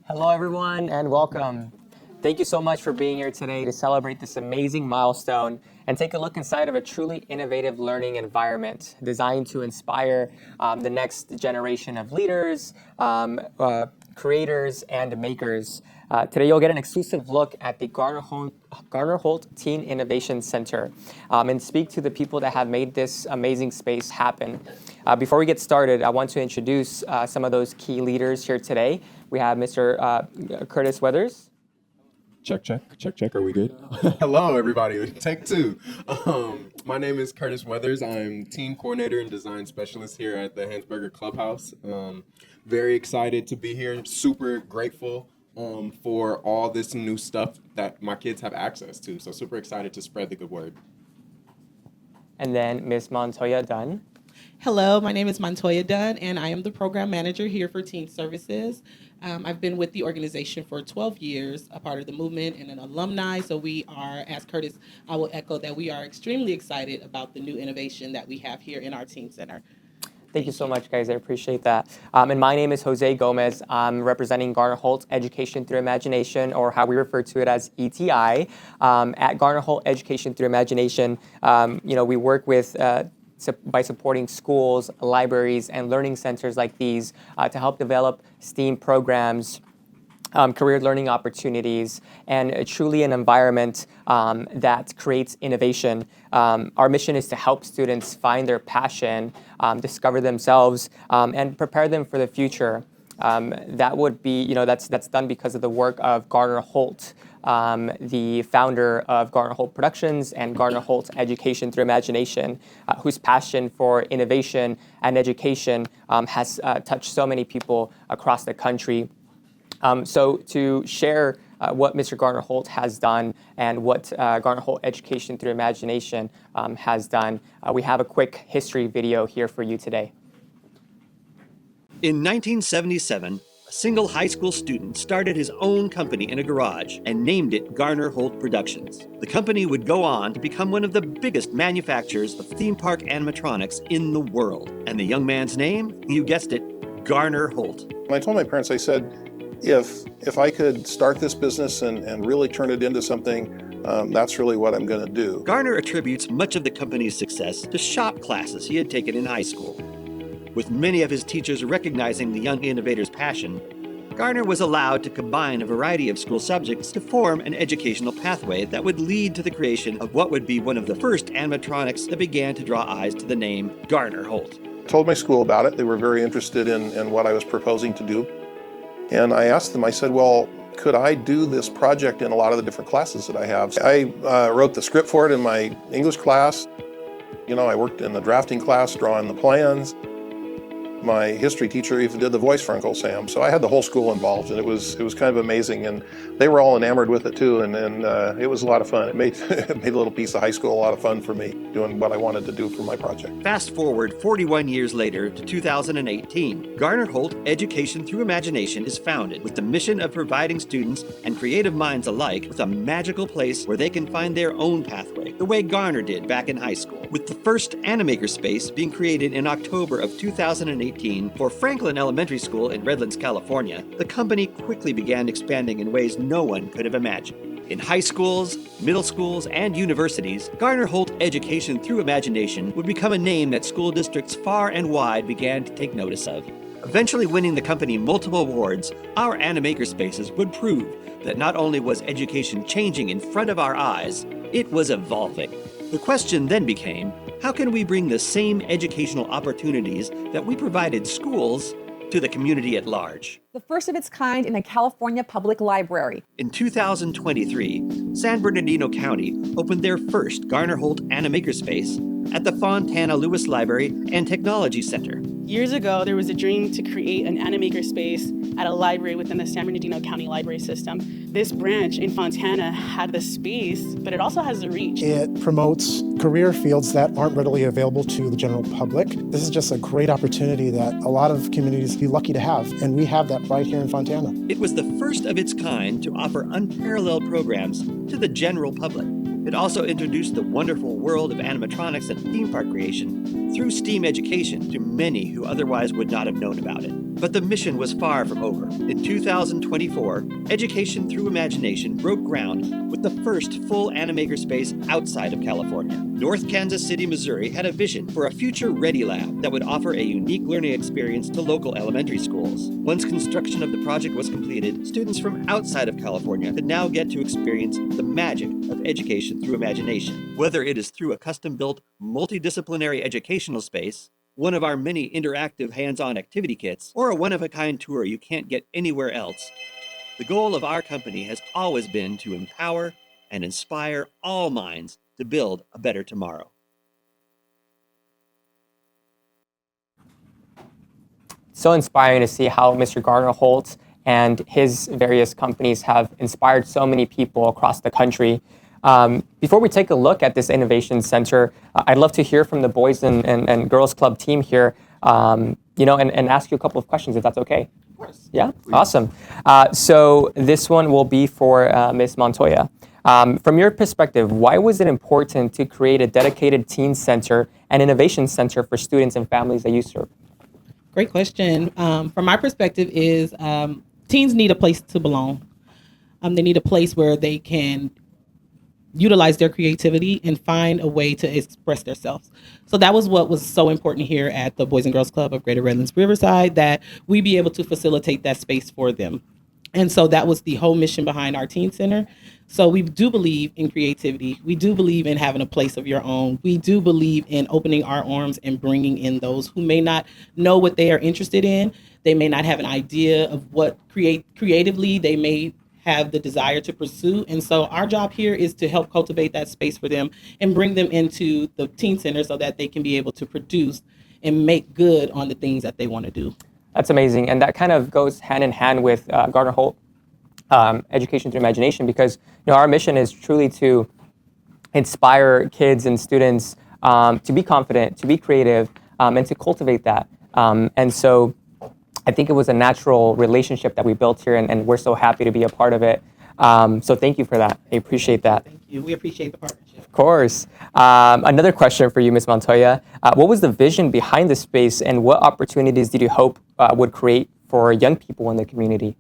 Hello, everyone, and welcome. Thank you so much for being here today to celebrate this amazing milestone and take a look inside of a truly innovative learning environment designed to inspire the next generation of leaders, creators, and makers. Today, you'll get an exclusive look at the Garner Holt Teen Innovation Center and speak to the people that have made this amazing space happen. Before we get started, I want to introduce some of those key leaders here today. We have Mr. Curtis Weathers. Check. Are we good? Hello, everybody. Take two. My name is Curtis Weathers. I'm team coordinator and design specialist here at the Hansberger Clubhouse. Very excited to be here. Super grateful for all this new stuff that my kids have access to. So super excited to spread the good word. And then Ms. Montoya Dunn. Hello, my name is Montoya Dunn, and I am the program manager here for Teen Services. I've been with the organization for 12 years, a part of the movement and an alumni. So we are, as Curtis, I will echo that we are extremely excited about the new innovation that we have here in our Teen Center. Thank you so much, guys. I appreciate that. And my name is Jose Gomez. I'm representing Garner Holt Education Through Imagination, or how we refer to it as ETI. At Garner Holt Education Through Imagination, we work with by supporting schools, libraries, and learning centers like these to help develop STEAM programs, career learning opportunities, and truly an environment that creates innovation. Our mission is to help students find their passion, discover themselves, and prepare them for the future. That would be, that's done because of the work of Garner Holt, the founder of Garner Holt Productions and Garner Holt Education Through Imagination, whose passion for innovation and education has touched so many people across the country. So to share what Mr. Garner Holt has done and what Garner Holt Education Through Imagination has done, we have a quick history video here for you today. In 1977, a single high school student started his own company in a garage and named it Garner Holt Productions. The company would go on to become one of the biggest manufacturers of theme park animatronics in the world. And the young man's name? You guessed it, Garner Holt. When I told my parents, I said, if I could start this business and really turn it into something, that's really what I'm going to do. Garner attributes much of the company's success to shop classes he had taken in high school. With many of his teachers recognizing the young innovator's passion, Garner was allowed to combine a variety of school subjects to form an educational pathway that would lead to the creation of what would be one of the first animatronics that began to draw eyes to the name Garner Holt. I told my school about it. They were very interested in what I was proposing to do. And I asked them, I said, well, could I do this project in a lot of the different classes that I have? I wrote the script for it in my English class. I worked in the drafting class, drawing the plans. My history teacher even did the voice for Uncle Sam, so I had the whole school involved, and it was kind of amazing, and they were all enamored with it too, and it was a lot of fun. It made a little piece of high school a lot of fun for me, doing what I wanted to do for my project. Fast forward 41 years later to 2018, Garner Holt Education Through Imagination is founded with the mission of providing students and creative minds alike with a magical place where they can find their own pathway, the way Garner did back in high school, with the first Animaker space being created in October of 2018 for Franklin Elementary School in Redlands, California. The company quickly began expanding in ways no one could have imagined. In high schools, middle schools, and universities, Garner Holt Education Through Imagination would become a name that school districts far and wide began to take notice of. Eventually winning the company multiple awards, our Animaker spaces would prove that not only was education changing in front of our eyes, it was evolving. The question then became, how can we bring the same educational opportunities that we provided schools to the community at large? The first of its kind in a California public library. In 2023, San Bernardino County opened their first Garner Holt Animaker space at the Fontana Lewis Library and Technology Center. Years ago, there was a dream to create an Animaker space at a library within the San Bernardino County Library System. This branch in Fontana had the space, but it also has the reach. It promotes career fields that aren't readily available to the general public. This is just a great opportunity that a lot of communities be lucky to have, and we have that right here in Fontana. It was the first of its kind to offer unparalleled programs to the general public. It also introduced the wonderful world of animatronics and theme park creation through STEAM education to many who otherwise would not have known about it. But the mission was far from over. In 2024, Education Through Imagination broke ground with the first full animaker space outside of California. North Kansas City, Missouri had a vision for a future-ready lab that would offer a unique learning experience to local elementary schools. Once construction of the project was completed, students from outside of California could now get to experience the magic of education through imagination. Whether it is through a custom-built, multidisciplinary educational space, one of our many interactive hands-on activity kits, or a one-of-a-kind tour you can't get anywhere else, the goal of our company has always been to empower and inspire all minds to build a better tomorrow. So inspiring to see how Mr. Garner Holt and his various companies have inspired so many people across the country. Before we take a look at this Innovation Center, I'd love to hear from the Boys and Girls Club team here, and ask you a couple of questions, if that's okay. Of course. Yeah? Awesome. So this one will be for Ms. Montoya. From your perspective, why was it important to create a dedicated teen center and innovation center for students and families that you serve? Great question. From my perspective is teens need a place to belong. They need a place where they can utilize their creativity and find a way to express themselves. So that was what was so important here at the Boys and Girls Club of Greater Redlands Riverside, that we be able to facilitate that space for them. And so that was the whole mission behind our teen center. So we do believe in creativity. We do believe in having a place of your own. We do believe in opening our arms and bringing in those who may not know what they are interested in. They may not have an idea of what creatively they may have the desire to pursue. And so our job here is to help cultivate that space for them and bring them into the teen center so that they can be able to produce and make good on the things that they want to do. That's amazing. And that kind of goes hand in hand with Garner Holt Education Through Imagination, because our mission is truly to inspire kids and students to be confident, to be creative, and to cultivate that. And so I think it was a natural relationship that we built here, and we're so happy to be a part of it. So thank you for that. I appreciate that. Thank you. We appreciate the partnership. Of course. Another question for you, Ms. Montoya. What was the vision behind the space, and what opportunities did you hope would create for young people in the community?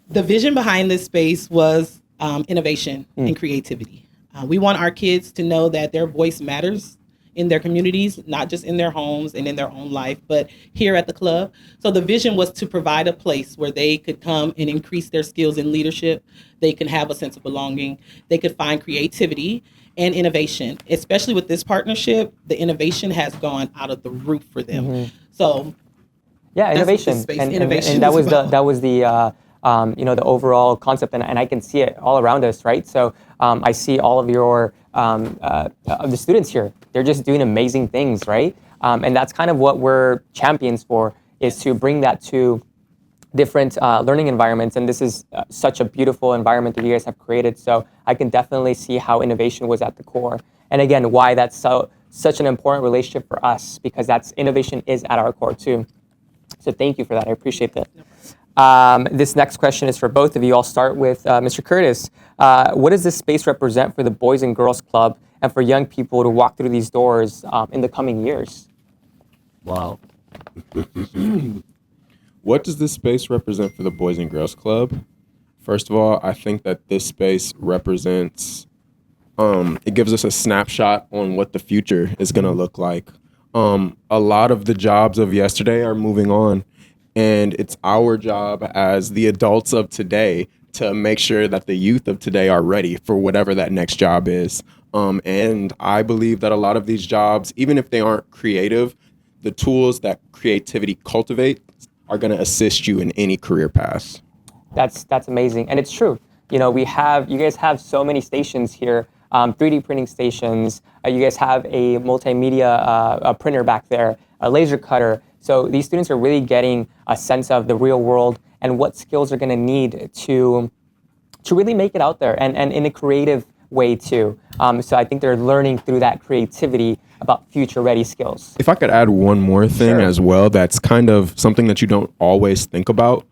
The vision behind this space was innovation and creativity. We want our kids to know that their voice matters in their communities, not just in their homes and in their own life, but here at the club. So the vision was to provide a place where they could come and increase their skills in leadership. They can have a sense of belonging. They could find creativity and innovation. Especially with this partnership, the innovation has gone out of the roof for them. So yeah, innovation. Innovation and that was the the overall concept, and I can see it all around us, right? So I see all of your of the students here. They're just doing amazing things, right? And that's kind of what we're champions for, is to bring that to different learning environments. And this is such a beautiful environment that you guys have created. So I can definitely see how innovation was at the core. And again, why that's such an important relationship for us, because innovation is at our core too. So thank you for that. I appreciate that. This next question is for both of you. I'll start with Mr. Curtis. What does this space represent for the Boys and Girls Club and for young people to walk through these doors in the coming years? Wow. What does this space represent for the Boys and Girls Club? First of all, I think that this space represents, it gives us a snapshot on what the future is going to look like. A lot of the jobs of yesterday are moving on, and it's our job as the adults of today to make sure that the youth of today are ready for whatever that next job is. And I believe that a lot of these jobs, even if they aren't creative, the tools that creativity cultivates are going to assist you in any career path. That's amazing, and it's true. You guys have so many stations here, 3D printing stations. You guys have a multimedia a printer back there, a laser cutter. So these students are really getting a sense of the real world and what skills they're going to need to really make it out there, and in a creative way too. So I think they're learning through that creativity about future-ready skills. If I could add one more thing as well, that's kind of something that you don't always think about.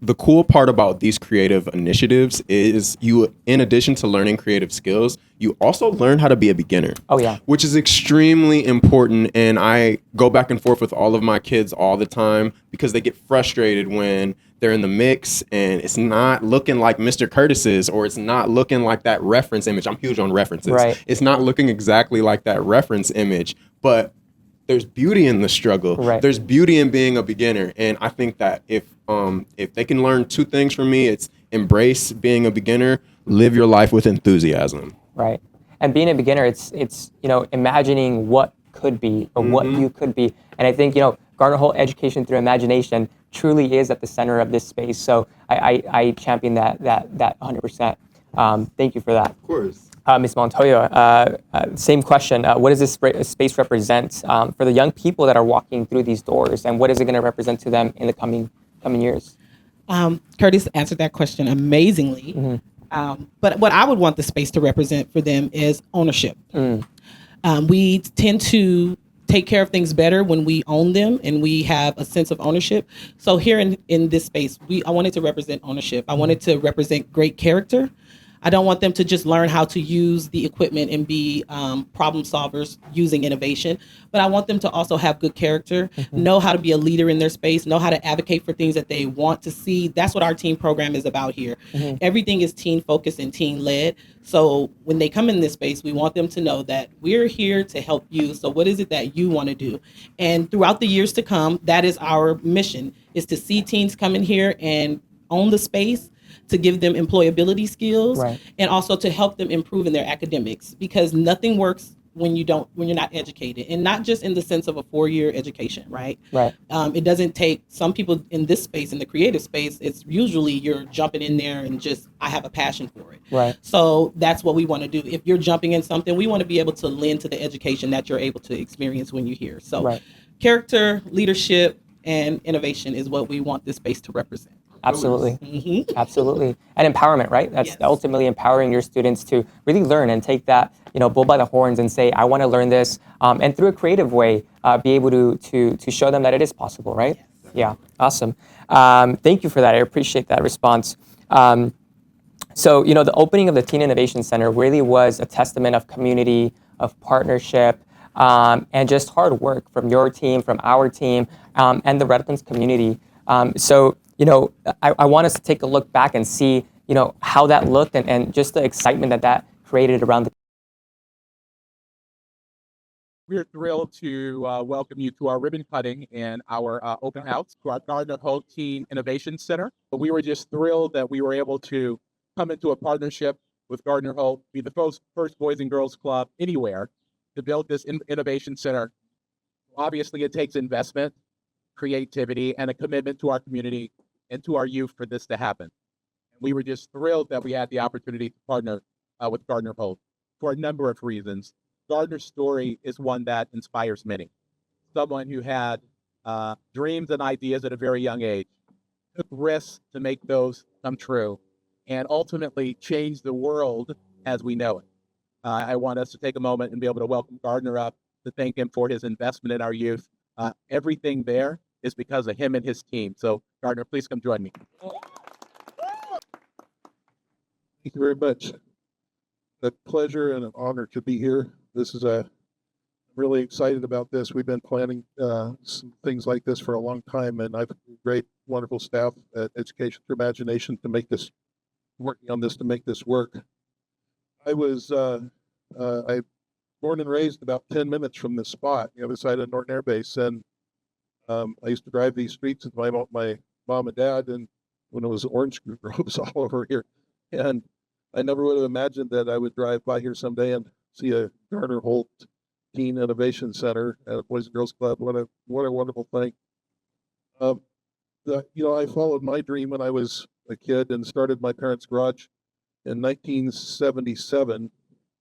the cool part about these creative initiatives is you, in addition to learning creative skills, you also learn how to be a beginner. Oh, yeah. Which is extremely important. And I go back and forth with all of my kids all the time because they get frustrated when they're in the mix and it's not looking like Mr. Curtis's, or it's not looking like that reference image. I'm huge on references. Right. It's not looking exactly like that reference image, but there's beauty in the struggle. Right. There's beauty in being a beginner. And I think that if they can learn two things from me, it's embrace being a beginner, live your life with enthusiasm. Right. And being a beginner, it's imagining what could be or what you could be. And I think, Garner Holt Education Through Imagination truly is at the center of this space. So I champion that 100%. Thank you for that. Of course. Ms. Montoya, same question. What does this space represent for the young people that are walking through these doors, and what is it going to represent to them in the coming years? Curtis answered that question amazingly. But what I would want the space to represent for them is ownership. We tend to take care of things better when we own them and we have a sense of ownership. So here in this space, I wanted to represent ownership. I wanted to represent great character. I don't want them to just learn how to use the equipment and be problem solvers using innovation, but I want them to also have good character, know how to be a leader in their space, know how to advocate for things that they want to see. That's what our teen program is about here. Everything is teen focused and teen led. So when they come in this space, we want them to know that we're here to help you. So what is it that you want to do? And throughout the years to come, that is our mission, is to see teens come in here and own the space, to give them employability skills, Right. and also to help them improve in their academics, because nothing works when you're not educated, and not just in the sense of a 4-year education, right? Right. It doesn't take, some people in this space, in the creative space, it's usually you're jumping in there and just, I have a passion for it. Right. So that's what we want to do. If you're jumping in something, we want to be able to lend to the education that you're able to experience when you're here. So Right. character, leadership, and innovation is what we want this space to represent. Absolutely. Absolutely. And empowerment, right? That's Yes. ultimately empowering your students to really learn and take that, bull by the horns and say, I want to learn this, and through a creative way, be able to show them that it is possible, right? Yes. Yeah. Awesome. Thank you for that. I appreciate that response. So, the opening of the Teen Innovation Center really was a testament of community, of partnership, and just hard work from your team, from our team, and the Redlands community. So, I want us to take a look back and see, how that looked and just the excitement that created around the. We're thrilled to welcome you to our ribbon cutting and our open house to our Garner Holt Teen Innovation Center. We were just thrilled that we were able to come into a partnership with Garner Holt, be the first Boys and Girls Club anywhere to build this innovation center. Obviously, it takes investment, creativity, and a commitment to our community and to our youth for this to happen. We were just thrilled that we had the opportunity to partner with Garner Holt for a number of reasons. Gardner's story is one that inspires many. Someone who had dreams and ideas at a very young age, took risks to make those come true, and ultimately changed the world as we know it. I want us to take a moment and be able to welcome Gardner up, to thank him for his investment in our youth. Everything there is because of him and his team. So, Gardner, please come join me. Thank you very much. A pleasure and an honor to be here. This is really excited about this. We've been planning some things like this for a long time, and I've great, wonderful staff at Education Through Imagination to make this, working on this to make this work. I was born and raised about 10 minutes from this spot, the other side of Norton Air Base, and I used to drive these streets with my mom and dad, and when it was orange groves all over here, and I never would have imagined that I would drive by here someday and see a Garner Holt Teen Innovation Center at a Boys and Girls Club. What a wonderful thing. I followed my dream when I was a kid and started my parents' garage in 1977.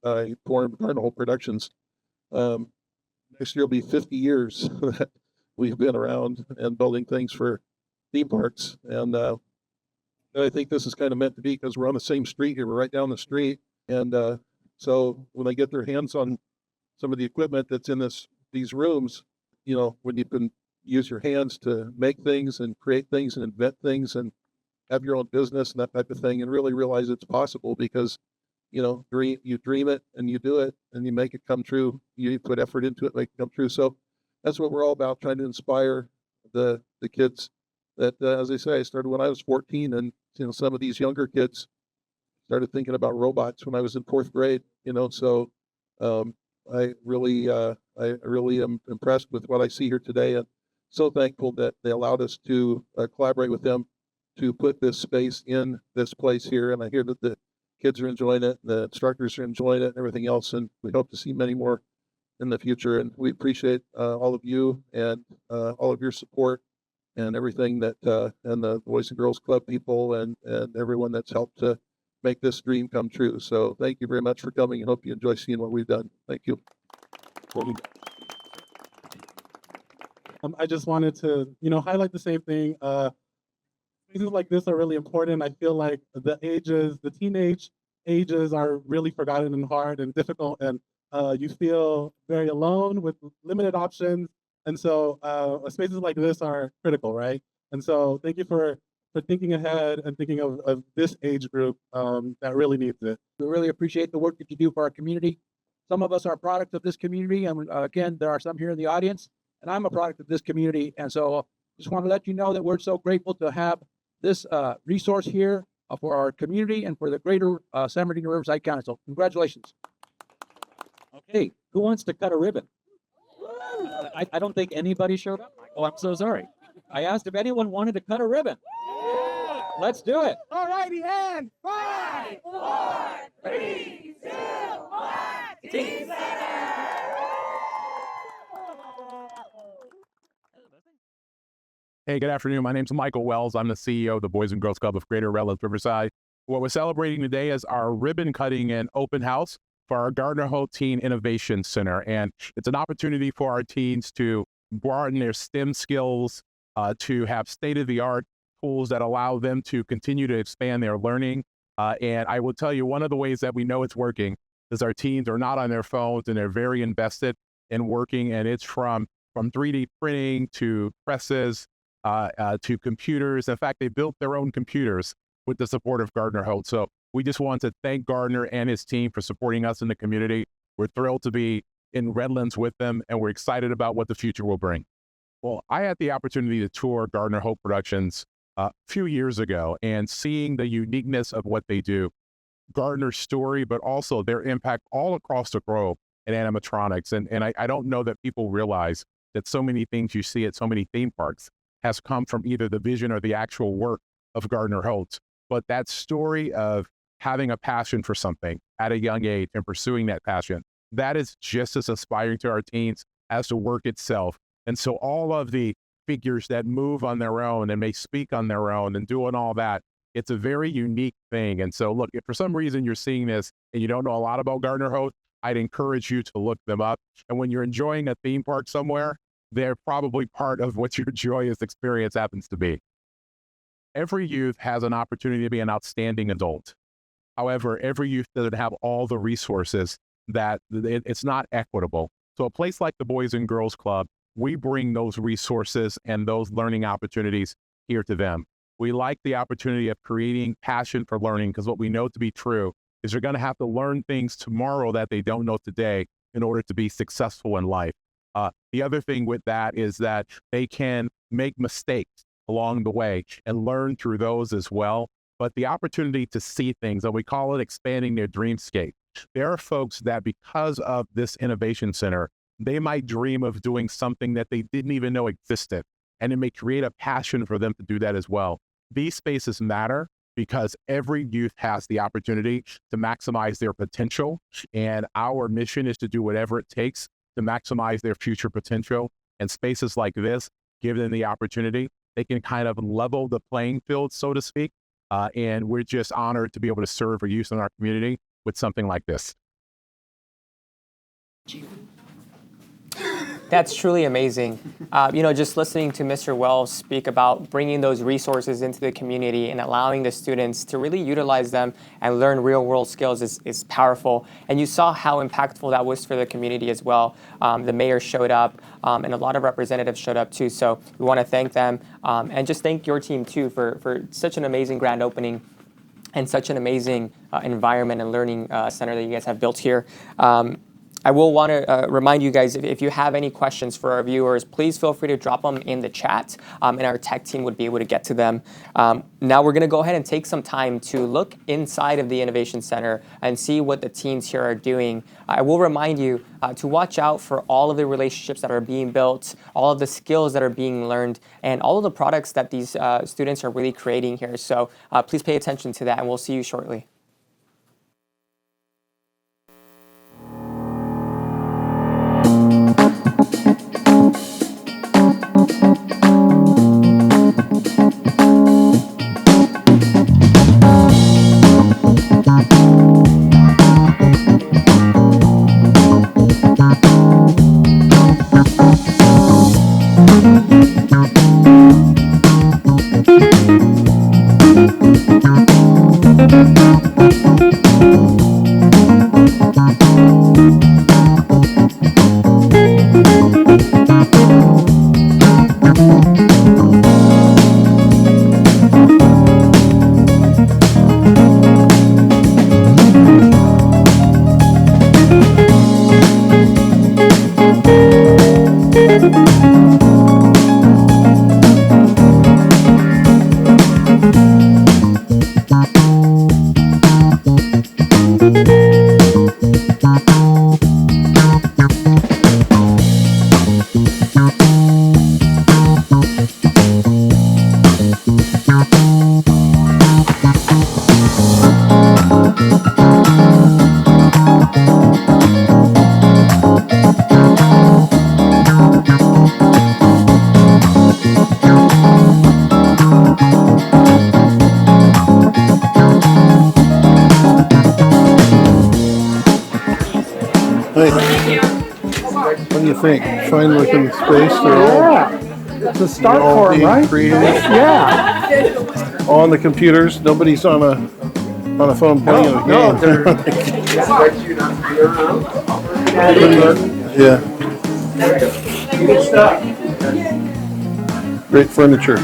I formed Garner Holt Productions. Next year will be 50 years that we've been around and building things for theme parks. And I think this is kind of meant to be because we're on the same street here. We're right down the street. And so when they get their hands on some of the equipment that's in these rooms, when you can use your hands to make things and create things and invent things and have your own business and that type of thing, and really realize it's possible because, you know, you dream it and you do it and you make it come true. You put effort into it, make it come true. So that's what we're all about, trying to inspire the kids. That, as I say, I started when I was 14, and you know, some of these younger kids started thinking about robots when I was in 4th grade. You know, so um, I really am impressed with what I see here today, and so thankful that they allowed us to collaborate with them to put this space in this place here. And I hear that the kids are enjoying it, the instructors are enjoying it, and everything else. And we hope to see many more in the future. And we appreciate all of you and all of your support and everything that and the Boys and Girls Club people and everyone that's helped to make this dream come true. So thank you very much for coming, and hope you enjoy seeing what we've done. Thank you. I just wanted to, highlight the same thing. Spaces like this are really important. I feel like the teenage ages are really forgotten and hard and difficult, and you feel very alone with limited options. And so spaces like this are critical, right? And so thank you for thinking ahead and thinking of this age group that really needs it. We really appreciate the work that you do for our community. Some of us are products of this community, and again, there are some here in the audience, and I'm a product of this community. And so just want to let you know that we're so grateful to have this resource here for our community and for the greater San Bernardino Riverside County. So congratulations. Okay, who wants to cut a ribbon? I don't think anybody showed up. Oh, I'm so sorry. I asked if anyone wanted to cut a ribbon. Let's do it. All righty, and 5, 4, 3, 2, 1, Team Center! Hey, good afternoon. My name's Michael Wells. I'm the CEO of the Boys and Girls Club of Greater Redlands Riverside. What we're celebrating today is our ribbon cutting and open house for our Garner Holt Teen Innovation Center. And it's an opportunity for our teens to broaden their STEM skills, to have state-of-the-art tools that allow them to continue to expand their learning. And I will tell you, one of the ways that we know it's working is our teens are not on their phones and they're very invested in working. And it's from 3D printing to presses, to computers. In fact, they built their own computers with the support of Garner Holt. So we just want to thank Garner and his team for supporting us in the community. We're thrilled to be in Redlands with them, and we're excited about what the future will bring. Well, I had the opportunity to tour Garner Holt Productions a few years ago, and seeing the uniqueness of what they do, Garner's story, but also their impact all across the globe in animatronics. And I don't know that people realize that so many things you see at so many theme parks has come from either the vision or the actual work of Garner Holt. But that story of having a passion for something at a young age and pursuing that passion, that is just as inspiring to our teens as the work itself. And so all of the figures that move on their own and may speak on their own and doing all that, it's a very unique thing. And so look, if for some reason you're seeing this and you don't know a lot about Garner Holt, I'd encourage you to look them up. And when you're enjoying a theme park somewhere, they're probably part of what your joyous experience happens to be. Every youth has an opportunity to be an outstanding adult. However, every youth doesn't have all the resources that it's not equitable. So a place like the Boys and Girls Club, we bring those resources and those learning opportunities here to them. We like the opportunity of creating passion for learning, because what we know to be true is they're going to have to learn things tomorrow that they don't know today in order to be successful in life. The other thing with that is that they can make mistakes along the way and learn through those as well. But the opportunity to see things, and we call it expanding their dreamscape. There are folks that because of this innovation center, they might dream of doing something that they didn't even know existed. And it may create a passion for them to do that as well. These spaces matter because every youth has the opportunity to maximize their potential. And our mission is to do whatever it takes to maximize their future potential. And spaces like this give them the opportunity. They can kind of level the playing field, so to speak. And we're just honored to be able to serve our youth in our community with something like this. That's truly amazing. Just listening to Mr. Wells speak about bringing those resources into the community and allowing the students to really utilize them and learn real world skills is powerful. And you saw how impactful that was for the community as well. The mayor showed up and a lot of representatives showed up too. So we want to thank them and just thank your team too for such an amazing grand opening and such an amazing environment and learning center that you guys have built here. I will want to remind you guys, if you have any questions for our viewers, please feel free to drop them in the chat, and our tech team would be able to get to them. Now we're going to go ahead and take some time to look inside of the Innovation Center and see what the teams here are doing. I will remind you to watch out for all of the relationships that are being built, all of the skills that are being learned, and all of the products that these students are really creating here. So please pay attention to that, and we'll see you shortly. What do you think? Fine looking space. It's a start all for 'em, being right? creative. Yeah. On the computers. Nobody's on a phone playing a game. Yeah. Good stuff. Great furniture.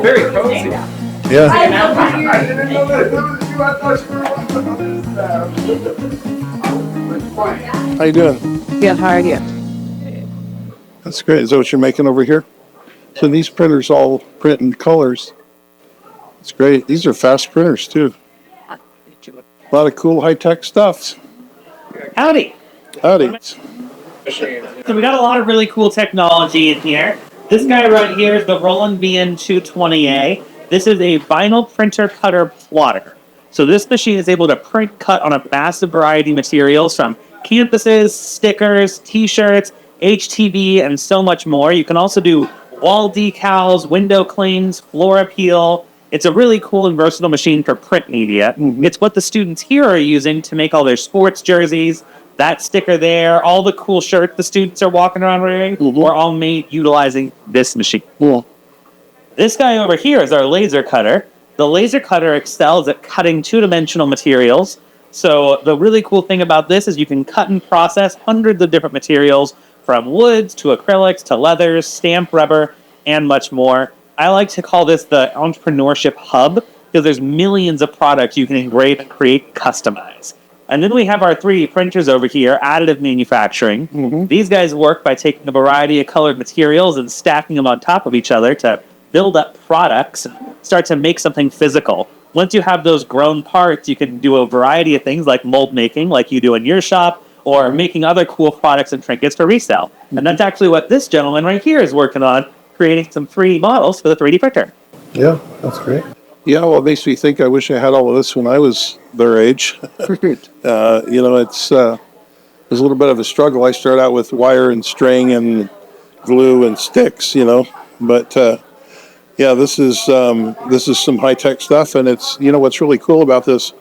Very cozy. Yeah. I didn't know that it was you. I thought you were How you doing? Good, how are you? That's great. Is that what you're making over here? So these printers all print in colors. It's great. These are fast printers too. A lot of cool high-tech stuff. Howdy. Howdy. So we got a lot of really cool technology in here. This guy right here is the Roland VN220A. This is a vinyl printer cutter plotter. So this machine is able to print cut on a massive variety of materials from campuses, stickers, t-shirts, HTV, and so much more. You can also do wall decals, window clings, floor appeal. It's a really cool and versatile machine for print media. It's what the students here are using to make all their sports jerseys. That sticker there, all the cool shirts the students are walking around wearing, were all made utilizing this machine. This guy over here is our laser cutter. The laser cutter excels at cutting two-dimensional materials. So the really cool thing about this is you can cut and process hundreds of different materials, from woods to acrylics to leathers, stamped rubber, and much more. I like to call this the entrepreneurship hub because there's millions of products you can engrave and create, customize. And then we have our 3D printers over here, additive manufacturing. These guys work by taking a variety of colored materials and stacking them on top of each other to build up products and start to make something physical. Once you have those grown parts, you can do a variety of things like mold making, like you do in your shop, or making other cool products and trinkets for resale. And that's actually what this gentleman right here is working on, creating some 3D models for the 3D printer. Yeah, that's great. Yeah, well, it makes me think I wish I had all of this when I was their age. It's a little bit of a struggle. I started out with wire and string and glue and sticks, but yeah, this is some high-tech stuff, and it's, what's really cool about this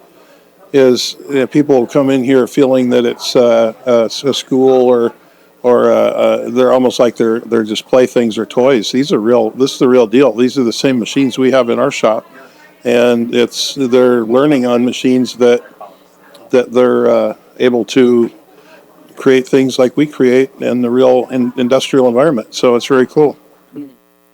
is people come in here feeling that it's a school or or they're almost like they're just playthings or toys. These are real. This is the real deal. These are the same machines we have in our shop, and they're learning on machines that they're able to create things like we create in the real industrial environment. So it's very cool.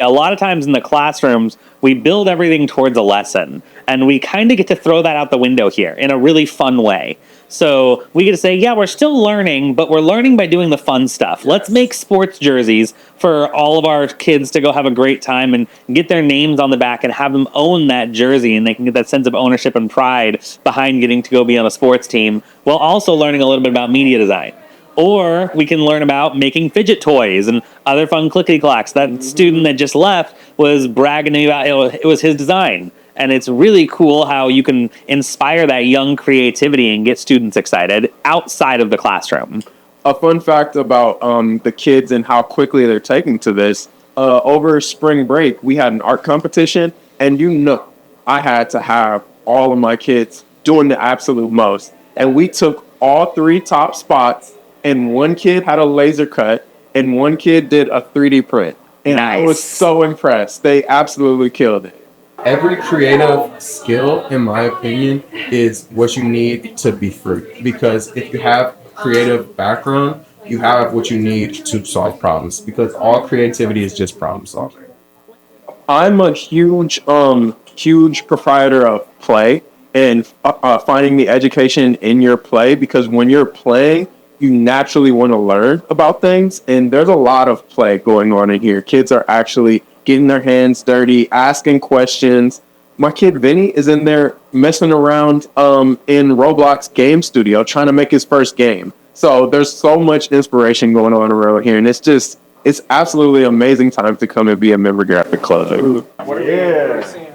A lot of times in the classrooms, we build everything towards a lesson, and we kind of get to throw that out the window here in a really fun way. So we get to say, yeah, we're still learning, but we're learning by doing the fun stuff. Let's make sports jerseys for all of our kids to go have a great time and get their names on the back and have them own that jersey, and they can get that sense of ownership and pride behind getting to go be on a sports team, while also learning a little bit about media design. Or we can learn about making fidget toys and other fun clickety-clacks. That student that just left was bragging to me about it was his design. And it's really cool how you can inspire that young creativity and get students excited outside of the classroom. A fun fact about the kids and how quickly they're taking to this, over spring break, we had an art competition, and I had to have all of my kids doing the absolute most. And we took all 3 top spots, and one kid had a laser cut, and one kid did a 3D print. And I was so impressed. They absolutely killed it. Every creative skill, in my opinion, is what you need to be free. Because if you have creative background, you have what you need to solve problems. Because all creativity is just problem solving. I'm a huge proprietor of play and finding the education in your play, because when you're playing, you naturally want to learn about things, and there's a lot of play going on in here. Kids are actually getting their hands dirty, asking questions. My kid Vinny is in there messing around in Roblox Game Studio trying to make his first game. So there's so much inspiration going on around here, and it's absolutely amazing time to come and be a member graphic closer. Yeah.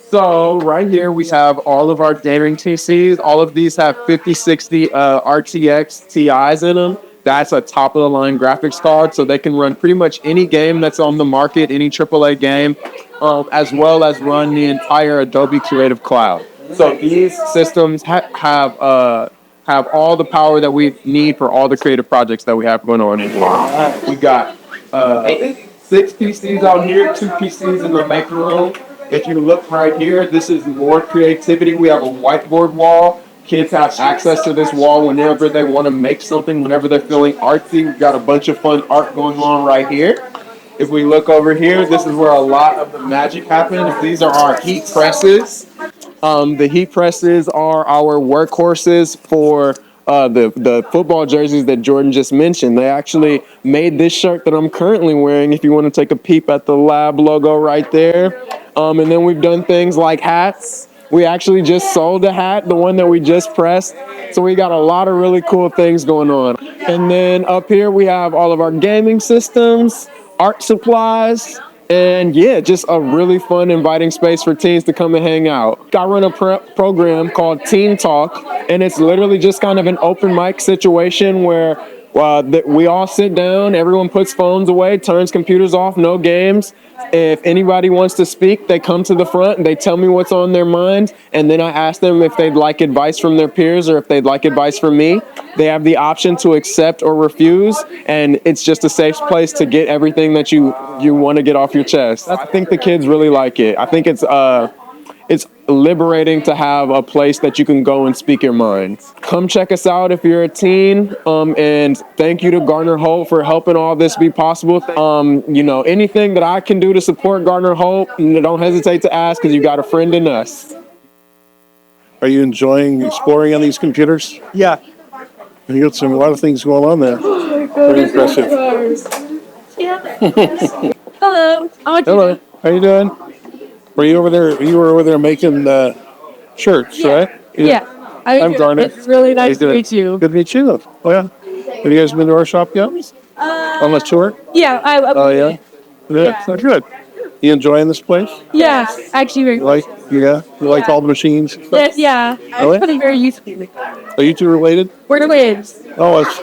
So right here we have all of our gaming PCs. All of these have 5060 RTX TIs in them. That's a top of the line graphics card, so they can run pretty much any game that's on the market, any AAA game, as well as run the entire Adobe Creative Cloud. So these systems have all the power that we need for all the creative projects that we have going on. We got 6 PCs out here, 2 PCs in the maker room. If you look right here, this is more creativity. We have a whiteboard wall. Kids have access to this wall whenever they want to make something, whenever they're feeling artsy. We've got a bunch of fun art going on right here. If we look over here, this is where a lot of the magic happens. These are our heat presses. The heat presses are our workhorses for the football jerseys that Jordan just mentioned. They actually made this shirt that I'm currently wearing, if you want to take a peep at the lab logo right there. And then we've done things like hats. We actually just sold a hat, the one that we just pressed. So we got a lot of really cool things going on. And then up here we have all of our gaming systems, art supplies, and yeah, just a really fun, inviting space for teens to come and hang out. I run a program called Teen Talk, and it's literally just kind of an open mic situation where we all sit down, everyone puts phones away, turns computers off, no games. If anybody wants to speak, they come to the front and they tell me what's on their mind, and then I ask them if they'd like advice from their peers or if they'd like advice from me. They have the option to accept or refuse, and it's just a safe place to get everything that you want to get off your chest. I think the kids really like it. I think it's liberating to have a place that you can go and speak your mind. Come check us out if you're a teen, and thank you to Garner Holt for helping all this be possible. Anything that I can do to support Garner Holt, don't hesitate to ask, because you got a friend in us. Are you enjoying exploring on these computers? Yeah. You got a lot of things going on there. Very impressive. Hello. Hello. How you doing? Were you over there? You were over there making shirts, right? Yeah. I'm Garner. It's really nice to meet you. Good to meet you. Oh yeah. Have you guys been to our shop yet? On the tour? Yeah. Oh yeah. Yeah. So good. You enjoying this place? Yeah. Actually, very. You like all the machines? Yeah. Really? I find it very useful. Are you two related? We're twins. Oh, it's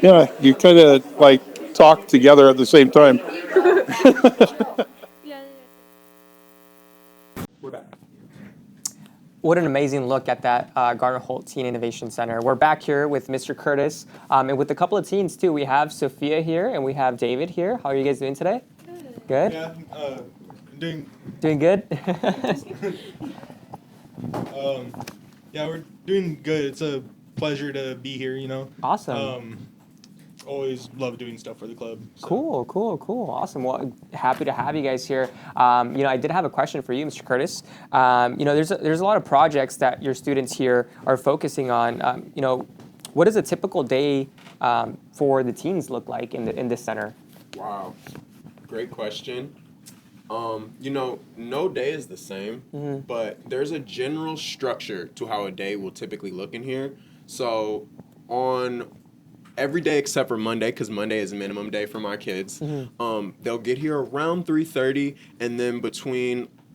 yeah. You kind of like talk together at the same time. What an amazing look at that Garner Holt Teen Innovation Center. We're back here with Mr. Curtis and with a couple of teens too. We have Sophia here and we have David here. How are you guys doing today? Good. Yeah, Doing good? Yeah, we're doing good. It's a pleasure to be here, you know. Awesome. Always love doing stuff for the club. So. Cool. Awesome. Well, happy to have you guys here. I did have a question for you, Mr. Curtis. There's a lot of projects that your students here are focusing on. What does a typical day for the teens look like in this center? Wow, great question. No day is the same, but there's a general structure to how a day will typically look in here. So on every day except for Monday, because Monday is minimum day for my kids, they'll get here around 3:30, and then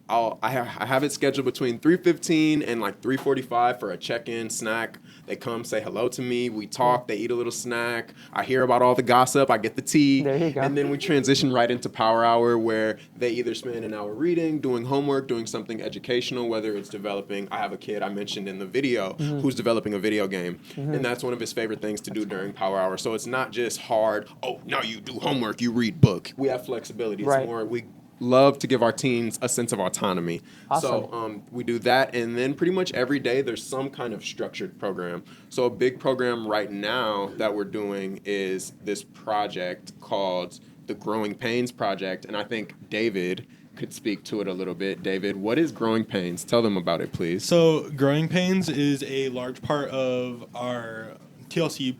I have it scheduled between 3:15 and like 3:45 for a check-in snack. They come say hello to me, we talk, they eat a little snack, I hear about all the gossip, I get the tea, there you go. And then we transition right into power hour where they either spend an hour reading, doing homework, doing something educational, whether it's developing, I have a kid I mentioned in the video who's developing a video game, and that's one of his favorite things to do during power hour. So it's not just hard, now you do homework, you read book. We have flexibility. It's more, we love to give our teens a sense of autonomy. Awesome. So we do that, and then pretty much every day there's some kind of structured program. So a big program right now that we're doing is this project called the Growing Pains Project, and I think David could speak to it a little bit. David, what is Growing Pains? Tell them about it, please. So Growing Pains is a large part of our TLC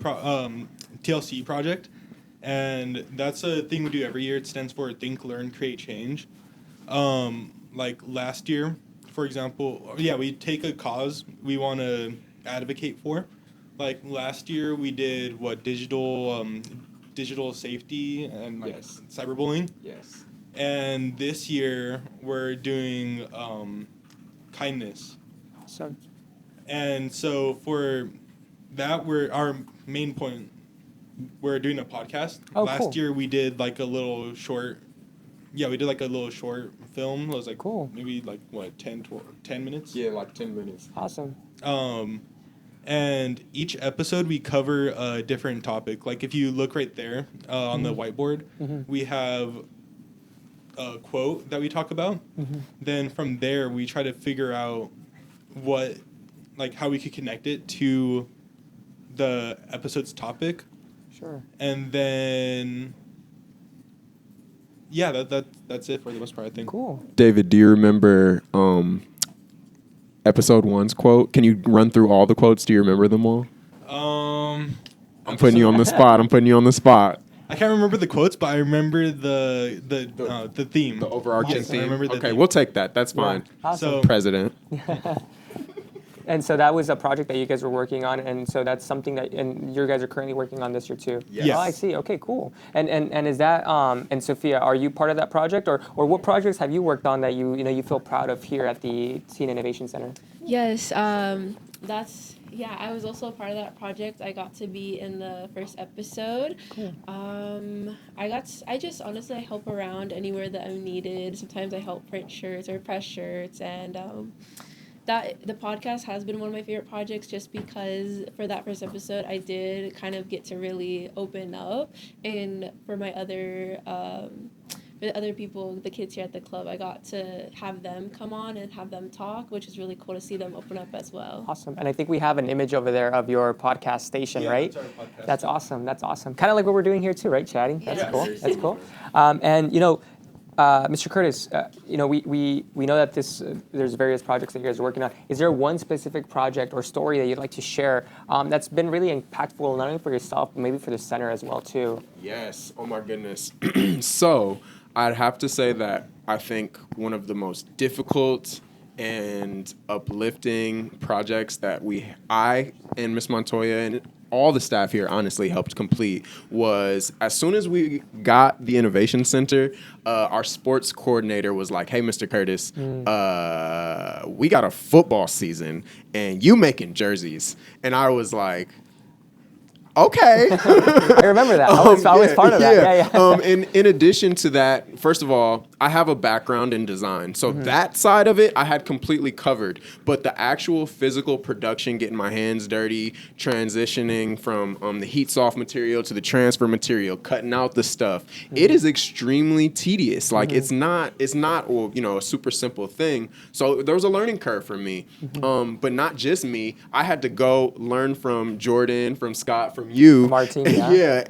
project. And that's a thing we do every year. It stands for Think, Learn, Create, Change. Like last year, for example, we take a cause we want to advocate for. Like last year, we did digital safety and cyberbullying. Yes. And this year, we're doing kindness. Awesome. And so for that, our main point. We're doing a podcast. Last year we did like a little short. Yeah, we did like a little short film. It was like maybe like 10 minutes? Yeah, like 10 minutes. Awesome. And each episode we cover a different topic. Like if you look right there on the whiteboard, we have a quote that we talk about. Then from there we try to figure out how we could connect it to the episode's topic. Sure. And then, that's it for the most part, I think. Cool. David, do you remember episode 1's quote? Can you run through all the quotes? Do you remember them all? I'm putting you on the spot. I can't remember the quotes, but I remember the theme. The overarching theme. I remember the theme. We'll take that. That's fine. Awesome. So, President. And so that was a project that you guys were working on, and so that's something that and you guys are currently working on this year too. Yes. Oh, I see. Okay, cool. And is that and Sophia, are you part of that project, or what projects have you worked on that you feel proud of here at the Teen Innovation Center? Yes, I was also a part of that project. I got to be in the first episode. Cool. I just honestly I help around anywhere that I'm needed. Sometimes I help print shirts or press shirts, and that the podcast has been one of my favorite projects just because for that first episode I did kind of get to really open up, and for my other for the other people, the kids here at the club, I got to have them come on and have them talk, which is really cool to see them open up as well. Awesome. And I think we have an image over there of your podcast station, right? That's our podcast. That's awesome. That's awesome. Kind of like what we're doing here too, right? Chatting. That's Yeah. cool. That's cool. Mr. Curtis, we know that there's various projects that you guys are working on. Is there one specific project or story that you'd like to share that's been really impactful, not only for yourself, but maybe for the center as well too? Yes. Oh my goodness. So I'd have to say that I think one of the most difficult and uplifting projects that I and Miss Montoya and all the staff here honestly helped complete was as soon as we got the Innovation Center, our sports coordinator was like, hey, Mr. Curtis, we got a football season and you making jerseys. And I was like, Okay. I remember that. I was part of that. Yeah. In addition to that, first of all, I have a background in design. So that side of it, I had completely covered. But the actual physical production, getting my hands dirty, transitioning from the heat soft material to the transfer material, cutting out the stuff, it is extremely tedious. Like it's not well, a super simple thing. So there was a learning curve for me. But not just me. I had to go learn from Jordan, from Scott, from you, Martin,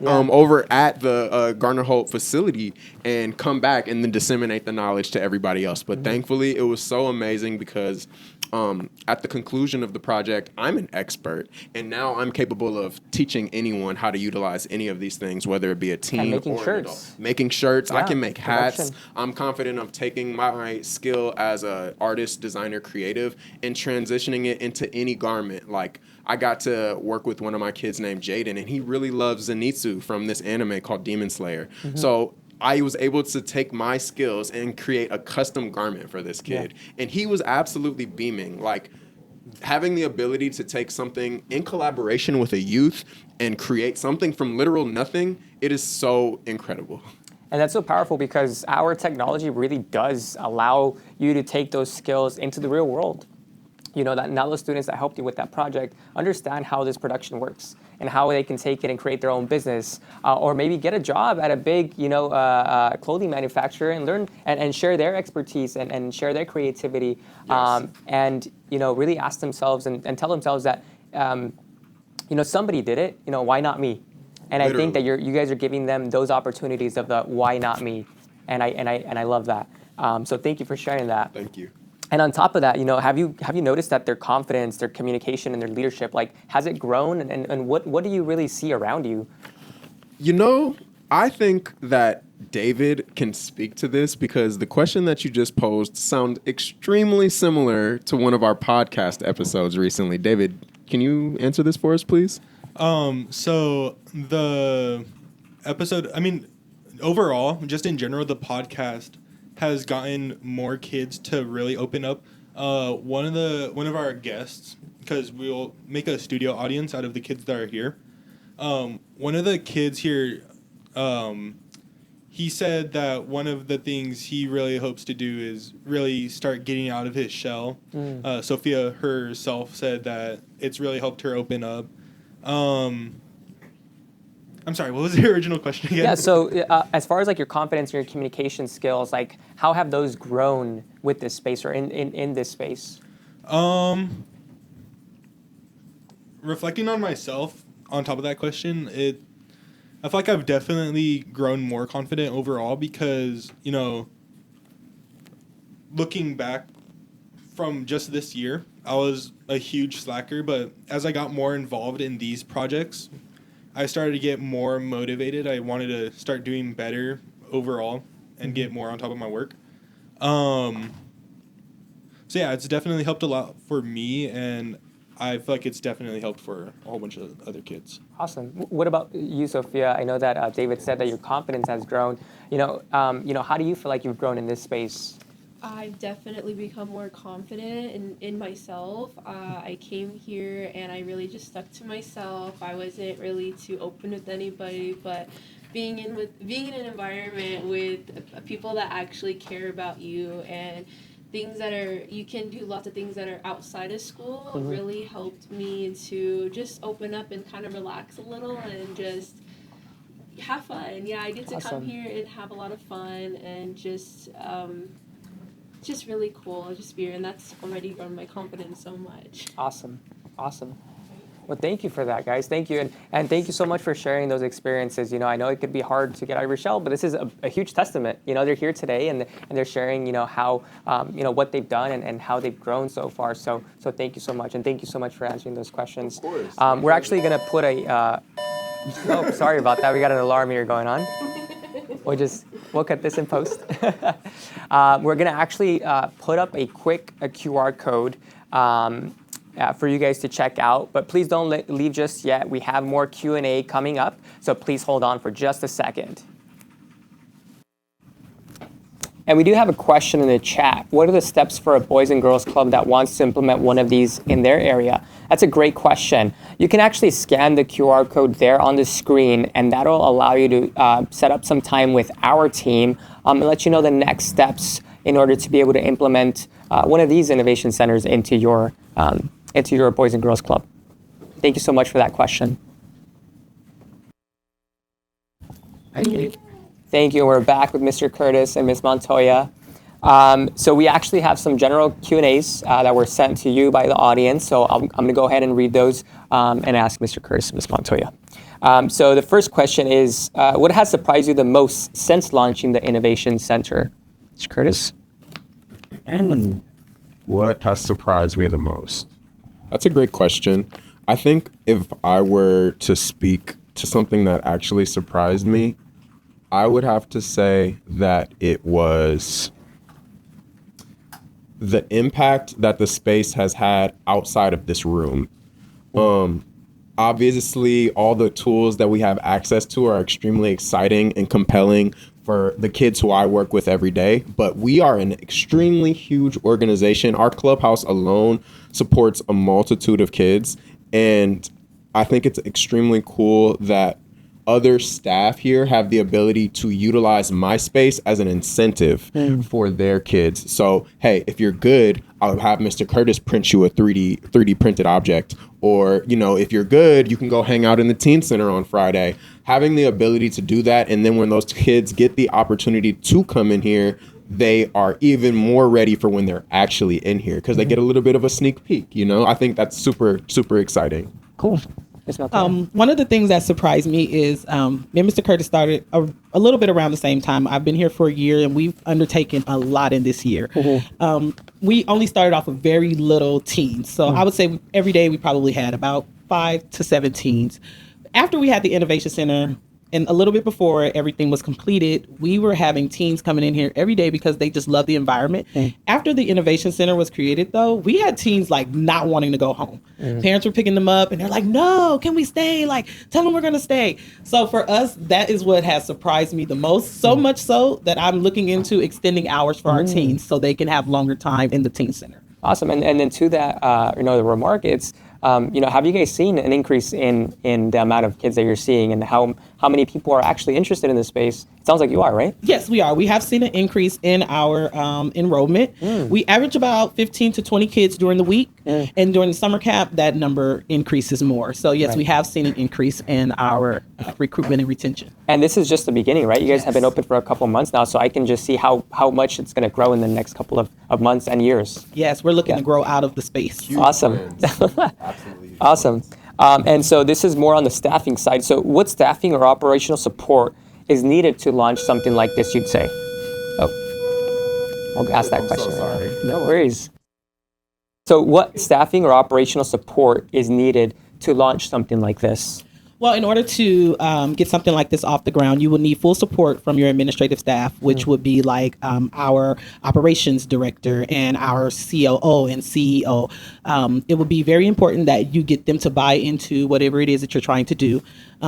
over at the Garner Holt facility, and come back and then disseminate the knowledge to everybody else. But thankfully, it was so amazing because at the conclusion of the project, I'm an expert, and now I'm capable of teaching anyone how to utilize any of these things, whether it be a teen making or shirts. an adult. Making shirts, I can make hats. Production. I'm confident of taking my skill as an artist, designer, creative, and transitioning it into any garment. Like, I got to work with one of my kids named Jaden, and he really loves Zenitsu from this anime called Demon Slayer. So I was able to take my skills and create a custom garment for this kid. And he was absolutely beaming. Like, having the ability to take something in collaboration with a youth and create something from literal nothing, it is so incredible. And that's so powerful because our technology really does allow you to take those skills into the real world. That now the students that helped you with that project understand how this production works and how they can take it and create their own business, or maybe get a job at a big, clothing manufacturer and learn and share their expertise and share their creativity, and really ask themselves and tell themselves that, somebody did it. Why not me? And I think that you guys are giving them those opportunities of the why not me, and I love that. So thank you for sharing that. Thank you. And on top of that, have you noticed that their confidence, their communication, and their leadership, has it grown? And what do you really see around you? I think that David can speak to this because the question that you just posed sounds extremely similar to one of our podcast episodes recently. David, can you answer this for us, please? So the episode, overall, just in general, the podcast has gotten more kids to really open up. One of our guests, because we'll make a studio audience out of the kids that are here. One of the kids here, he said that one of the things he really hopes to do is really start getting out of his shell. Sophia herself said that it's really helped her open up. I'm sorry, what was the original question again? Yeah, so as far as your confidence and your communication skills, how have those grown with this space or in this space? Reflecting on myself on top of that question, I feel like I've definitely grown more confident overall because, looking back from just this year, I was a huge slacker, but as I got more involved in these projects, I started to get more motivated. I wanted to start doing better overall and get more on top of my work. So yeah, it's definitely helped a lot for me, and I feel like it's definitely helped for a whole bunch of other kids. Awesome. What about you, Sophia? I know that David said that your confidence has grown. How do you feel like you've grown in this space? I've definitely become more confident in myself. I came here and I really just stuck to myself. I wasn't really too open with anybody, but being in an environment with people that actually care about you and you can do lots of things that are outside of school really helped me to just open up and kind of relax a little and just have fun. Yeah, I get to come here and have a lot of fun and just really cool just be here, and that's already grown my confidence so much. Awesome. Well, thank you for that, guys. Thank you, and thank you so much for sharing those experiences. I know it could be hard to get out of your shell, but this is a huge testament. They're here today, and they're sharing, how, what they've done and how they've grown so far. So thank you so much, and thank you so much for answering those questions. Of course. We're actually gonna put a. Oh, sorry about that. We got an alarm here going on. We'll cut this in post. We're gonna actually put up a quick QR code for you guys to check out, but please don't leave just yet. We have more Q&A coming up, so please hold on for just a second. And we do have a question in the chat. What are the steps for a Boys and Girls Club that wants to implement one of these in their area? That's a great question. You can actually scan the QR code there on the screen, and that'll allow you to set up some time with our team and let you know the next steps in order to be able to implement one of these innovation centers into your Boys and Girls Club. Thank you so much for that question. Thank you. We're back with Mr. Curtis and Ms. Montoya. So we actually have some general Q&As that were sent to you by the audience. So I'm going to go ahead and read those and ask Mr. Curtis and Ms. Montoya. So the first question is, what has surprised you the most since launching the Innovation Center? Mr. Curtis? And what has surprised me the most? That's a great question. I think if I were to speak to something that actually surprised me, I would have to say that it was the impact that the space has had outside of this room. Obviously, all the tools that we have access to are extremely exciting and compelling for the kids who I work with every day, but we are an extremely huge organization. Our clubhouse alone supports a multitude of kids, and I think it's extremely cool that other staff here have the ability to utilize my space as an incentive for their kids. So, hey, if you're good, I'll have Mr. Curtis print you a 3D printed object. Or, you know, if you're good, you can go hang out in the teen center on Friday. Having the ability to do that, and then when those kids get the opportunity to come in here, they are even more ready for when they're actually in here because they get a little bit of a sneak peek, you know? I think that's super, super exciting. Cool. One of the things that surprised me is me and Mr. Curtis started a little bit around the same time. I've been here for a year, and we've undertaken a lot in this year. We only started off with very little teens. So I would say every day we probably had about 5 to 7 teens. After we had the Innovation Center, and a little bit before everything was completed, we were having teens coming in here every day because they just love the environment. After the Innovation Center was created, though, we had teens like not wanting to go home. Parents were picking them up and they're like, no, can we stay? Like, tell them we're going to stay. So for us, that is what has surprised me the most. So much so that I'm looking into extending hours for our teens so they can have longer time in the teen center. Awesome. And then to that, the remark, it's, have you guys seen an increase in the amount of kids that you're seeing and how many people are actually interested in this space? It sounds like you are, right? Yes, we are. We have seen an increase in our enrollment. We average about 15 to 20 kids during the week. And during the summer camp, that number increases more. So yes, we have seen an increase in our recruitment and retention. And this is just the beginning, right? You guys have been open for a couple months now, so I can just see how much it's going to grow in the next couple of months and years. Yes, we're looking to grow out of the space. Awesome. Awesome. And so this is more on the staffing side. So what staffing or operational support is needed to launch something like this, you'd say? Oh, I'll ask that question. So sorry. No worries. So what staffing or operational support is needed to launch something like this? Well, in order to get something like this off the ground, you will need full support from your administrative staff, which would be like our operations director and our COO and CEO. It would be very important that you get them to buy into whatever it is that you're trying to do.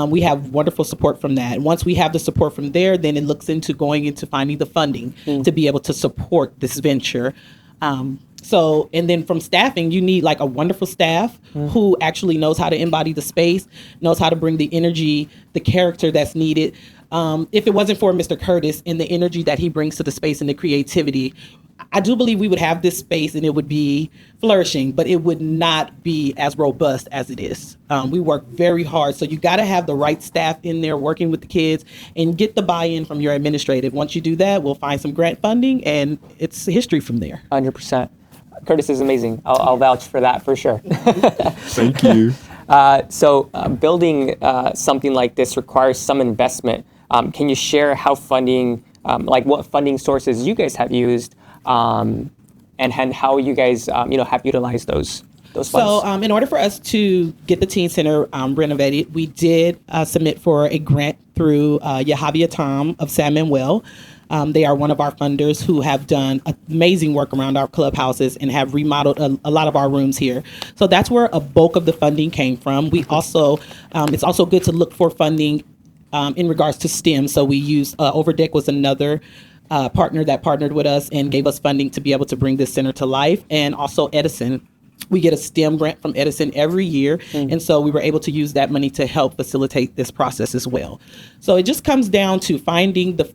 We have wonderful support from that. Once we have the support from there, then it looks into going into finding the funding to be able to support this venture. And then from staffing, you need like a wonderful staff who actually knows how to embody the space, knows how to bring the energy, the character that's needed. If it wasn't for Mr. Curtis and the energy that he brings to the space and the creativity, I do believe we would have this space and it would be flourishing, but it would not be as robust as it is. We work very hard. So you got to have the right staff in there working with the kids and get the buy-in from your administrative. Once you do that, we'll find some grant funding and it's history from there. 100%. Curtis is amazing. I'll vouch for that for sure. Thank you. So building something like this requires some investment. Can you share how funding, what funding sources you guys have used and how you guys, have utilized those funds? So in order for us to get the teen center renovated, we did submit for a grant through Yahavia Tom of San Manuel. They are one of our funders who have done amazing work around our clubhouses and have remodeled a lot of our rooms here. So that's where a bulk of the funding came from. We also, it's also good to look for funding in regards to STEM. So we use Overdeck was another partner that partnered with us and gave us funding to be able to bring this center to life. And also Edison. We get a STEM grant from Edison every year. And so we were able to use that money to help facilitate this process as well. So it just comes down to finding the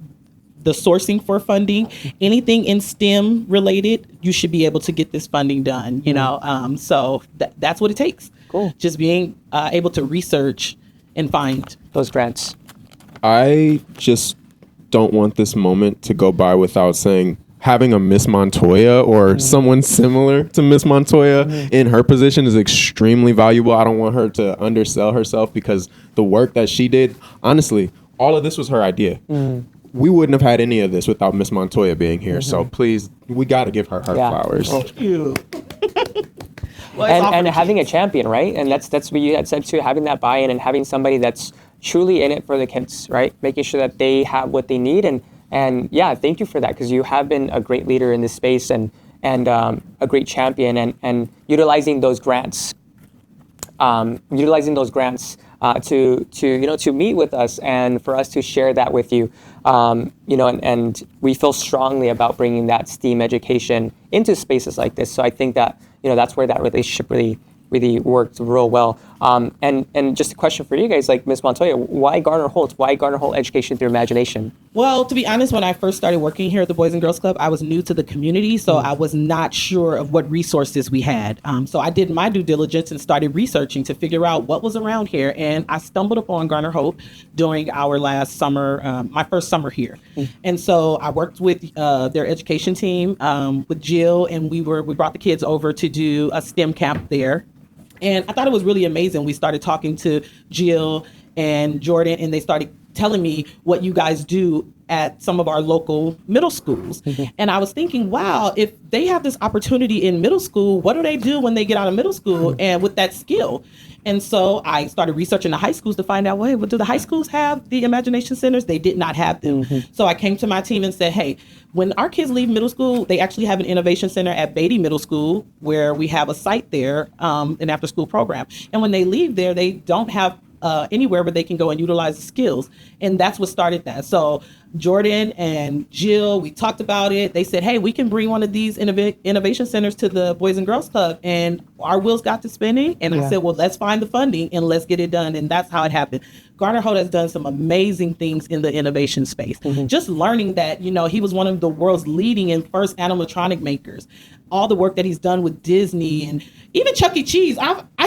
sourcing for funding. Anything in STEM related, you should be able to get this funding done, you know. So that's what it takes. Cool. Just being able to research and find those grants. I just don't want this moment to go by without saying having a Miss Montoya or someone similar to Miss Montoya in her position is extremely valuable. I don't want her to undersell herself because the work that she did, honestly, all of this was her idea. We wouldn't have had any of this without Miss Montoya being here. So please, we got to give her flowers. Thank you. And having a champion, right? And that's what you had said too, having that buy-in and having somebody that's truly in it for the kids, right? Making sure that they have what they need. And yeah, thank you for that, because you have been a great leader in this space and a great champion, and utilizing those grants to meet with us and for us to share that with you, and we feel strongly about bringing that STEAM education into spaces like this. So I think that that's where that relationship really worked real well. And just a question for you guys, like Ms. Montoya, why Garner Holt? Why Garner Holt Education Through Imagination? Well, to be honest, when I first started working here at the Boys and Girls Club, I was new to the community, so I was not sure of what resources we had. So I did my due diligence and started researching to figure out what was around here, and I stumbled upon Garner Holt during our last summer, my first summer here. And so I worked with their education team, with Jill, and we brought the kids over to do a STEM camp there. And I thought it was really amazing. We started talking to Jill and Jordan, and they started telling me what you guys do at some of our local middle schools. And I was thinking, wow, if they have this opportunity in middle school, what do they do when they get out of middle school and with that skill? And so I started researching the high schools to find out, well, do the high schools have the imagination centers? They did not have them. So I came to my team and said, hey, when our kids leave middle school, they actually have an innovation center at Beatty Middle School where we have a site there, an after school program. And when they leave there, they don't have anywhere where they can go and utilize the skills. And that's what started that. So Jordan and Jill, we talked about it. They said, hey, we can bring one of these innovation centers to the Boys and Girls Club. And our wheels got to spinning. And I said, well, let's find the funding and let's get it done. And that's how it happened. Garner Holt has done some amazing things in the innovation space. Just learning that, he was one of the world's leading and first animatronic makers. All the work that he's done with Disney and even Chuck E. Cheese.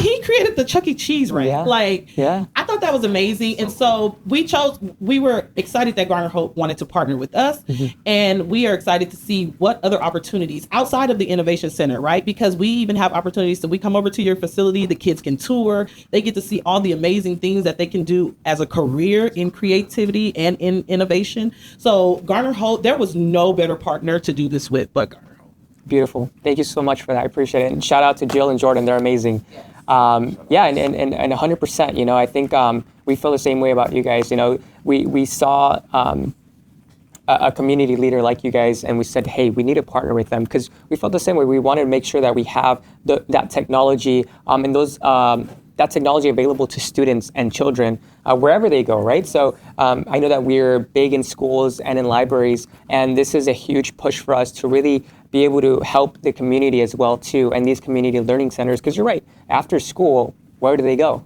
He created the Chuck E. Cheese, right? I thought that was amazing. And so we were excited that Garner Holt wanted to partner with us. And we are excited to see what other opportunities outside of the Innovation Center, right? Because we even have opportunities that we come over to your facility, the kids can tour, they get to see all the amazing things that they can do as a career in creativity and in innovation. So Garner Holt, there was no better partner to do this with but Garner. Beautiful. Thank you so much for that. I appreciate it. And shout out to Jill and Jordan. They're amazing. And 100%, I think we feel the same way about you guys. We saw a community leader like you guys, and we said, hey, we need to partner with them because we felt the same way. We wanted to make sure that we have that technology and that technology available to students and children wherever they go, right? So I know that we're big in schools and in libraries, and this is a huge push for us to really be able to help the community as well too, and these community learning centers, because you're right, after school, where do they go?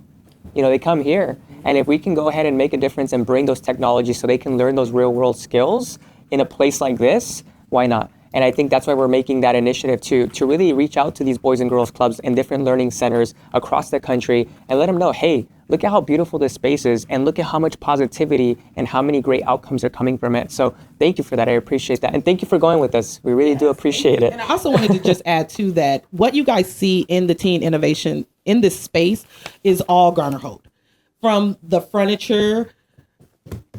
They come here. And if we can go ahead and make a difference and bring those technologies so they can learn those real world skills in a place like this, why not? And I think that's why we're making that initiative to really reach out to these Boys and Girls Clubs and different learning centers across the country and let them know, hey, look at how beautiful this space is and look at how much positivity and how many great outcomes are coming from it. So thank you for that. I appreciate that. And thank you for going with us. We really do appreciate it. And I also wanted to just add to that, what you guys see in the teen innovation in this space is all Garner Holt. From the furniture,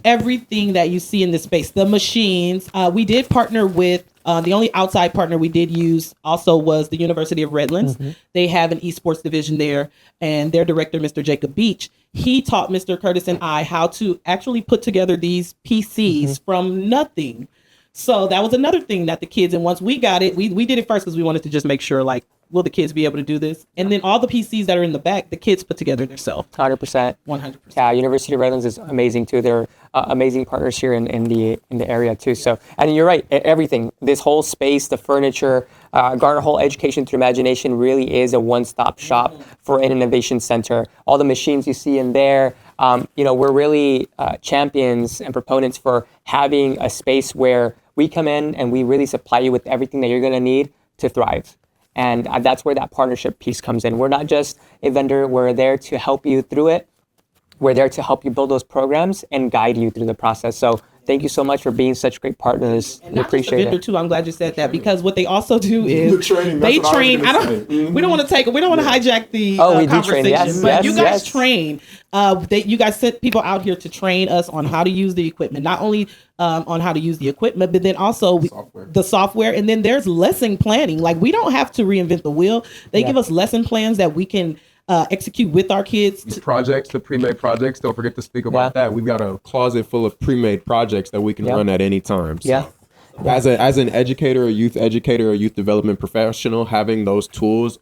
everything that you see in this space, the machines. We did partner with, the only outside partner we did use also was the University of Redlands. They have an esports division there, and their director, Mr. Jacob Beach, he taught Mr. Curtis and I how to actually put together these PCs from nothing. So that was another thing that the kids, and once we got it, we did it first because we wanted to just make sure, like, will the kids be able to do this? And then all the PCs that are in the back, the kids put together themselves. 100%. 100%. Yeah, University of Redlands is amazing too. They're amazing partners here in the area too. So, and you're right, everything, this whole space, the furniture, Garner Holt Education Through Imagination really is a one-stop shop for an innovation center. All the machines you see in there, we're really champions and proponents for having a space where we come in and we really supply you with everything that you're going to need to thrive. And that's where that partnership piece comes in. We're not just a vendor, we're there to help you through it. We're there to help you build those programs and guide you through the process. So thank you so much for being such great partners. We appreciate vendor it. too. I'm glad you said that, because what they also do is The training, they that's what I was train. gonna I don't. say. We don't want to hijack the We do conversation. train. Yes, but you yes, guys yes. train. You guys sent people out here to train us on how to use the equipment. Not only on how to use the equipment, but then also the software. And then there's lesson planning. Like, we don't have to reinvent the wheel. They give us lesson plans that we can execute with our kids. These projects, the pre-made projects, don't forget to speak about that. We've got a closet full of pre-made projects that we can run at any time. So as an educator, a youth development professional, having those tools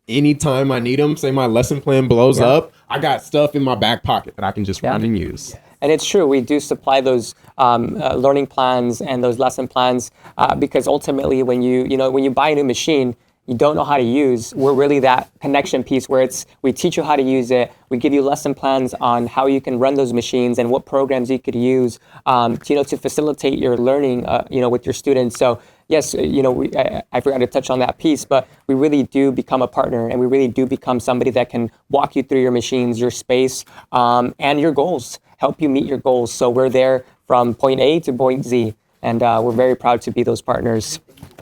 anytime I need them, say my lesson plan blows up, I got stuff in my back pocket that I can just run and use. And it's true, we do supply those learning plans and those lesson plans because ultimately when you buy a new machine, you don't know how to use, we're really that connection piece where we teach you how to use it. We give you lesson plans on how you can run those machines and what programs you could use, to facilitate your learning, with your students. So yes, I forgot to touch on that piece, but we really do become a partner, and we really do become somebody that can walk you through your machines, your space, and your goals, help you meet your goals. So we're there from point A to point Z, and we're very proud to be those partners.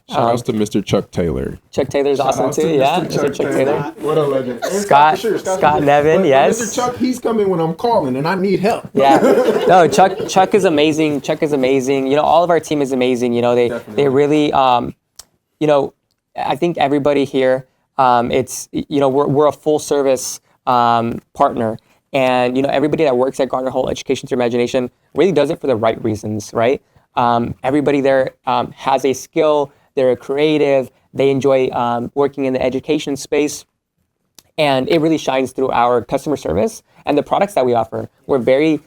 Shout outs to Mr. Chuck Taylor. Chuck Taylor's awesome too, Mr. Chuck Taylor. What a legend. And Scott Nevin, yes. Mr. Chuck, he's coming when I'm calling and I need help. Yeah. No, Chuck is amazing. Chuck is amazing. All of our team is amazing. They really, I think everybody here, we're a full service partner. And, everybody that works at Garner Holt Education Through Imagination really does it for the right reasons, right? Everybody there has a skill. They're creative. They enjoy working in the education space, and it really shines through our customer service and the products that we offer. We're very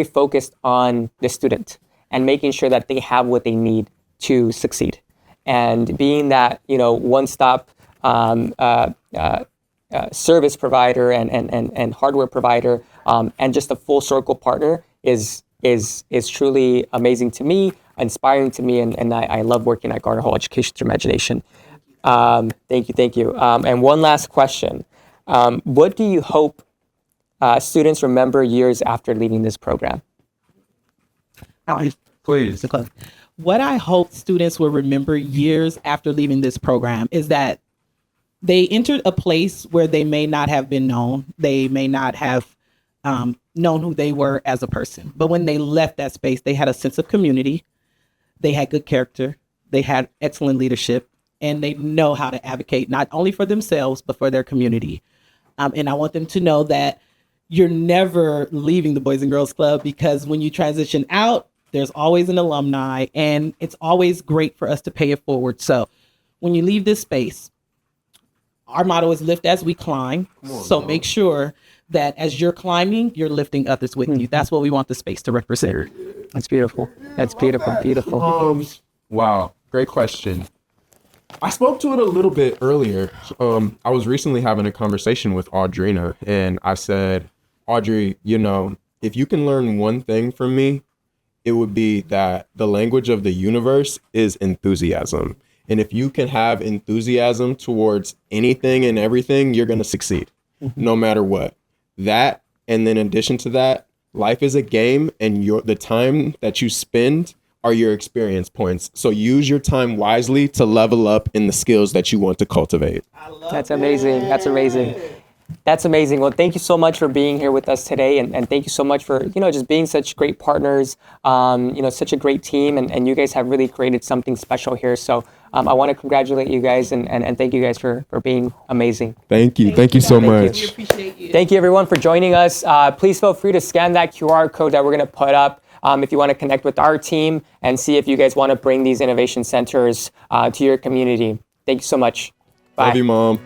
focused on the student and making sure that they have what they need to succeed. And being that one-stop service provider and hardware provider and just a full circle partner is truly amazing to me, inspiring to me, and I love working at Garner Holt Education Through Imagination. Thank you. And one last question. What do you hope students remember years after leaving this program? Please. What I hope students will remember years after leaving this program is that they entered a place where they may not have been known. They may not have known who they were as a person. But when they left that space, they had a sense of community. They had good character. They had excellent leadership. And they know how to advocate not only for themselves, but for their community. And I want them to know that you're never leaving the Boys and Girls Club, because when you transition out, there's always an alumni, and it's always great for us to pay it forward. So when you leave this space, our motto is lift as we climb. So make sure that as you're climbing, you're lifting others with you. That's what we want the space to represent. That's beautiful. That's beautiful. Wow. Great question. I spoke to it a little bit earlier. I was recently having a conversation with Audrina, and I said, Audrey, if you can learn one thing from me, it would be that the language of the universe is enthusiasm. And if you can have enthusiasm towards anything and everything, you're going to succeed, no matter what. That, and then in addition to that, life is a game, and the time that you spend are your experience points. So use your time wisely to level up in the skills that you want to cultivate. That's amazing. That's amazing. Well, thank you so much for being here with us today. And thank you so much for, just being such great partners, such a great team. And you guys have really created something special here. So I want to congratulate you guys and thank you guys for being amazing. Thank you. Thank you so much. We appreciate you. Thank you, everyone, for joining us. Please feel free to scan that QR code that we're going to put up if you want to connect with our team and see if you guys want to bring these innovation centers to your community. Thank you so much. Bye. Bye. Love you, Mom.